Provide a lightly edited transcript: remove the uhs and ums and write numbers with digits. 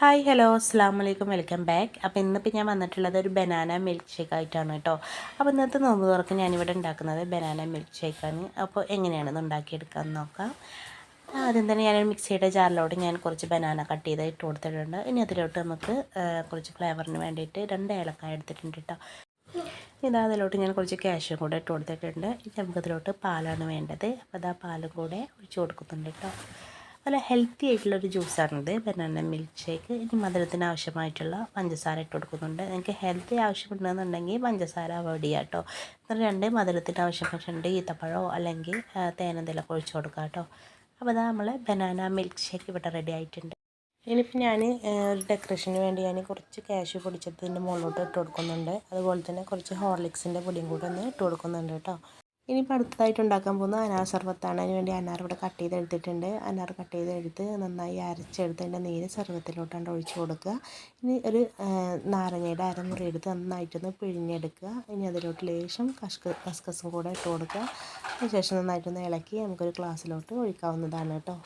Hi hello അസ്സാം വലൈക്കും welcome back. അപ്പോൾ ഇന്നിപ്പോൾ ഞാൻ വന്നിട്ടുള്ളത് ഒരു ബനാന മിൽക്ക് ഷേക്ക് ആയിട്ടാണ് കേട്ടോ. അപ്പോൾ ഇന്നത്തെ നോമ്പ് തുറക്ക് ഞാനിവിടെ ഉണ്ടാക്കുന്നത് ബനാന മിൽക്ക് ഷേക്കാണ്. അപ്പോൾ എങ്ങനെയാണെന്ന് ഉണ്ടാക്കിയെടുക്കാമെന്ന് നോക്കാം. ആദ്യം തന്നെ ഞാനൊരു മിക്സിയുടെ ജാറിലോട്ട് ഞാൻ കുറച്ച് ബനാന കട്ട് ചെയ്ത് ഇട്ട് കൊടുത്തിട്ടുണ്ട്. ഇനി അതിലോട്ട് നമുക്ക് കുറച്ച് ഫ്ലേവറിന് വേണ്ടിയിട്ട് 2 ഏലക്കായ എടുത്തിട്ടുണ്ട് കേട്ടോ. അതിലോട്ട് ഞാൻ കുറച്ച് കാഷ്യൂ കൂടെ ഇട്ട് കൊടുത്തിട്ടുണ്ട്. ഇനി നമുക്കതിലോട്ട് പാലാണ് വേണ്ടത്. അപ്പോൾ അതാ പാലും കൂടെ ഒഴിച്ച് കൊടുക്കുന്നുണ്ട് കേട്ടോ. നല്ല ഹെൽത്തി ആയിട്ടുള്ളൊരു ജ്യൂസാണിത് ബനാന മിൽക്ക് ഷേക്ക്. ഇനി മധുരത്തിന് ആവശ്യമായിട്ടുള്ള പഞ്ചസാര ഇട്ട് കൊടുക്കുന്നുണ്ട്. നിങ്ങൾക്ക് ഹെൽത്തി ആവശ്യമുണ്ടെന്നുണ്ടെങ്കിൽ പഞ്ചസാര അവോയ്ഡ് ചെയ്യുക കേട്ടോ. എന്നിട്ട് മധുരത്തിന് ആവശ്യമായിട്ടുണ്ട് ഈത്തപ്പഴമോ അല്ലെങ്കിൽ തേനെന്തെങ്കിലുമൊക്കെ ഒഴിച്ച് കൊടുക്കുക കേട്ടോ. അപ്പോൾ അതാ നമ്മൾ ബനാന മിൽക്ക് ഷേക്ക് ഇവിടെ റെഡി ആയിട്ടുണ്ട്. ഇനിയിപ്പോൾ ഞാൻ ഒരു ഡെക്കറേഷന് വേണ്ടി ഞാൻ കുറച്ച് കാഷ്യൂ പൊടിച്ചതിൻ്റെ മുകളിലോട്ട് ഇട്ട് കൊടുക്കുന്നുണ്ട്. അതുപോലെ തന്നെ കുറച്ച് ഹോർലിക്സിൻ്റെ പൊടിയും കൂടെ ഒന്ന് ഇട്ട് കൊടുക്കുന്നുണ്ട് കേട്ടോ. ഇനിയിപ്പോൾ അടുത്തതായിട്ട് ഉണ്ടാക്കാൻ പോകുന്നത് അനാർ സർബത്താണ്. അതിന് വേണ്ടി അനാർ ഇവിടെ കട്ട് ചെയ്തെടുത്തിട്ടുണ്ട്. അനാർ കട്ട് ചെയ്തെടുത്ത് നന്നായി അരച്ചെടുത്ത് അതിൻ്റെ നീര് സർബത്തിലോട്ടാണ്ട് ഒഴിച്ച് കൊടുക്കുക. ഇനി ഒരു നാരങ്ങയുടെ അരമുറി എടുത്ത് നന്നായിട്ടൊന്ന് പിഴിഞ്ഞെടുക്കുക. ഇനി അതിലോട്ട് ലേശം കസ്കസും കൂടെ ഇട്ട് കൊടുക്കുക. അതിനുശേഷം നന്നായിട്ടൊന്ന് ഇളക്കി നമുക്കൊരു ഗ്ലാസ്സിലോട്ട് ഒഴിക്കാവുന്നതാണ് കേട്ടോ.